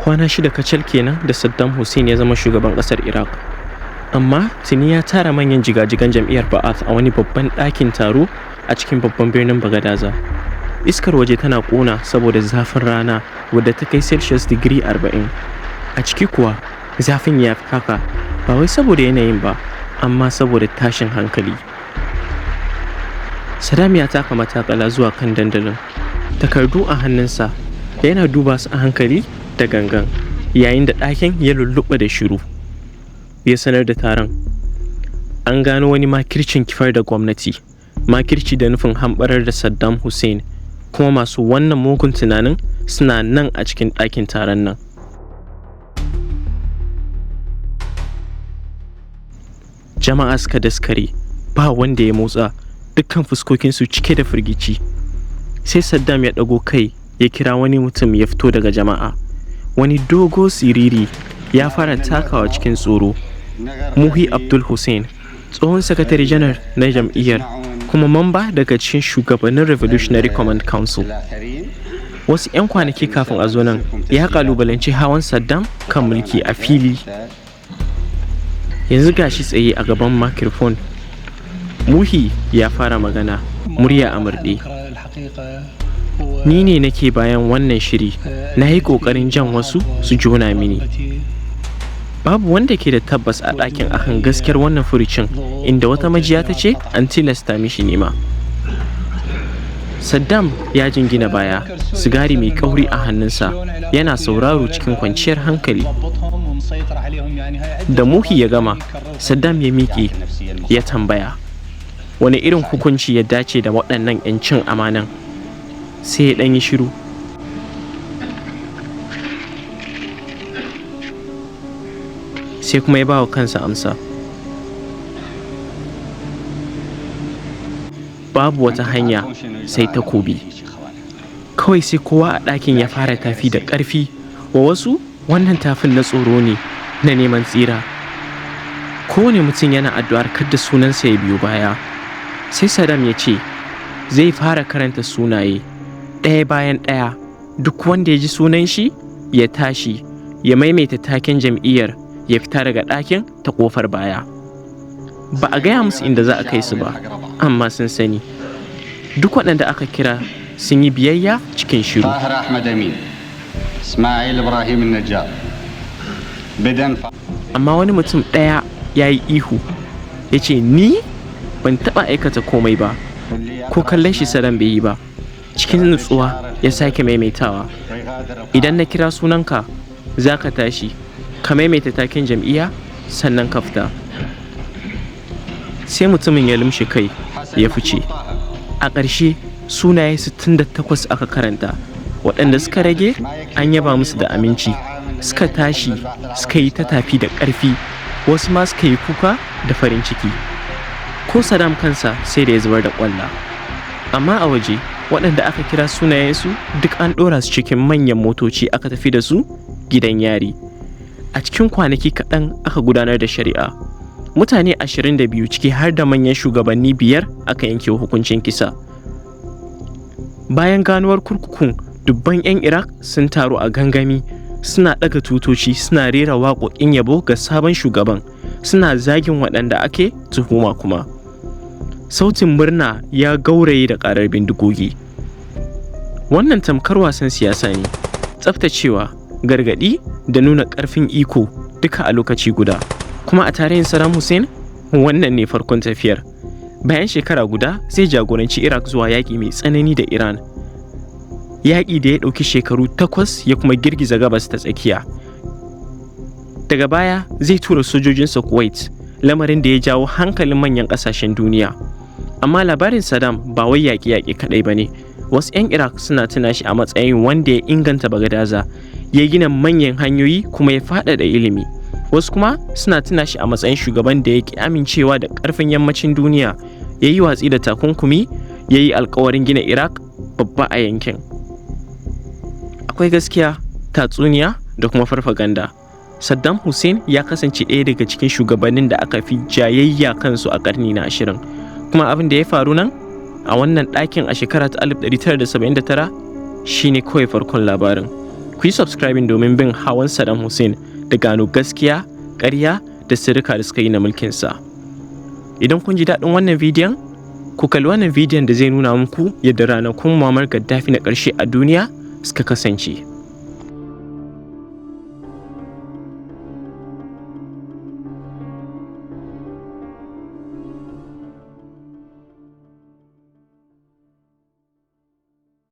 Kwana 6 kacal kenan da Saddam Hussein ya zama shugaban ƙasar Iraq. Amma tuni ya tara manyan jigajigan jam'iyyar Ba'ath a wani babban ɗakin taro a cikin babban birnin Bagadaza. Iskar waje tana ƙona saboda zafin rana wadda ta kai Celsius digiri 40. A ciki kuwa zafin ya fi haka ba wai saboda yanayin ba, amma saboda tashin hankali. Saddam ya taka matakala zuwa kan dandalin, takardu a hannunsa yana duba su a hankali da gangan, yayin da ɗakin ya lulluɓa da shiru. Ya sanar da taron an gano wani makircin kifar da gwamnati, makirci da nufin hamɓarar da Saddam Hussein, kuma masu wannan mugun tunanin suna nan a cikin ɗakin taron nan. Jama'a suka daskare, ba wanda ya motsa, dukkan fuskokinsu cike da firgici. Sai Saddam ya ɗago kai ya kira wani mutum ya fito daga jama'a. Wani dogo siriri ya fara takawa cikin tsoro. Muhi Abdul Hussein, tsohon sakatare janar na jam'iyyar kuma mamba daga cikin shugabannin Revolutionary Command Council. Wasu 'yan kwanaki kafin a zo nan ya kalubalanci hawan Saddam kan mulki a fili. Yanzu gashi tsaye a gaban microphone. Muhi ya fara magana, murya a murɗe. Ni ne nake bayan wannan shiri, na yi ƙoƙarin jan wasu su jona mini. Babu wanda ke da tabbas a ɗakin akan gaskiyar wannan furucin, inda wata majiya ta ce an tilasta mishi nema. Saddam ya jingina baya, sigari mai kauri a hannunsa, yana sauraro cikin kwanciyar hankali. Da Muhi ya gama, Saddam ya miƙe ya tambaya, wani irin hukunci ya dace da waɗannan 'yan cin amanan? Sai ya ɗan yi shiru. Sai kuma ya ba wa kansa amsa. Babu wata hanya sai takobi. Kawai sai kowa a ɗakin ya fara tafi da ƙarfi. Wa wasu wannan tafin na tsoro ne, na neman tsira. Kowane mutum yana addu'ar kada sunansa ya biyo baya. Sai Saddam ya ce zai fara karanta sunaye ɗaya bayan ɗaya. Duk wanda ya ji sunan shi ya tashi, ya maimaita taken jam'iyyar, ya fita daga ɗakin ta ƙofar baya. Ba a gaya musu inda za a kai su ba, amma sun sani. Duk waɗanda aka kira sun yi biyayya cikin shiru. Amma wani mutum ɗaya ya yi ihu, ya ce, ni ban taɓa aikata komai ba, ko kallon shi Saddam bai yi ba. Cikin nutsuwa ya sake maimaitawa, idan na kira sunanka za ka tashi, ka maimaita taken jam'iyya, sannan ka fita. Sai mutumin ya lumshe kai ya fice. A ƙarshe sunaye 68 aka karanta. Waɗanda suka rage an yaba musu da aminci, suka tashi suka yi ta tafi da ƙarfi, wasu ma suka yi kuka da farin ciki. Ko Saddam kansa sai da ya zubar da ƙwalla. Amma a waje waɗanda aka kira sunayensu duk an ɗora su cikin manyan motoci aka tafi da su gidan yari. A cikin kwanaki kaɗan aka gudanar da shari'a. Mutane 22 ciki har da manyan shugabanni 5 aka yanke hukuncin kisa. Bayan ganuwar kurkukun, dubban 'yan Iraq sun taru a gangami, suna ɗaga tutoci, suna rera waƙoƙin yabo ga sabon shugaban, suna zagin waɗanda ake tuhuma kuma. Sautin murna ya gauraye da ƙarar bindigogi. Wannan tamkar wasan siyasa ne, tsaftacewa, gargaɗi da nuna ƙarfin iko duka a lokaci guda. Kuma a tarihin Saddam Hussein, wannan ne farkon tafiyar. Bayan shekara guda zai jagoranci Iraq zuwa yaƙi mai tsanani da Iran. Yaƙi da ya ɗauki shekaru 8 ya kuma girgiza gabas ta tsakiya. Daga baya zai tura sojojinsa Kuwait, lamarin da ya jawo hankalin manyan ƙasashen duniya. Amma labarin Saddam ba wai yaƙi-yaƙi kaɗai ba ne. Wasu 'yan Iraq suna tuna shi a matsayin wanda ya inganta Bagadaza, ya gina manyan hanyoyi kuma ya faɗaɗa ilimi. Wasu kuma suna tuna shi a matsayin shugaban da ya ƙi amincewa da ƙarfin yammacin duniya, ya yi watsi da takunkumi, ya yi alkawarin gina Iraq babba a yankin. Akwai gaskiya, tatsuniya da kuma farfaganda. Saddam Hussein ya kasance ɗaya daga cikin shugabannin da aka fi jayayya kansu a ƙarni na 20. Kuma abin da ya faru nan a wannan ɗakin a shekara ta 1979 shine kawai farkon labarin. Ku yi subscribing domin bin hawan Saddam Hussein da gano gaskiya, ƙarya da sirrika da suka yi na mulkinsa. Idan kun ji daɗin wannan bidiyon, ku kalli wannan bidiyon da zai nuna muku yadda ranakun Muammar Gaddafi na ƙarshe a duniya suka kasance.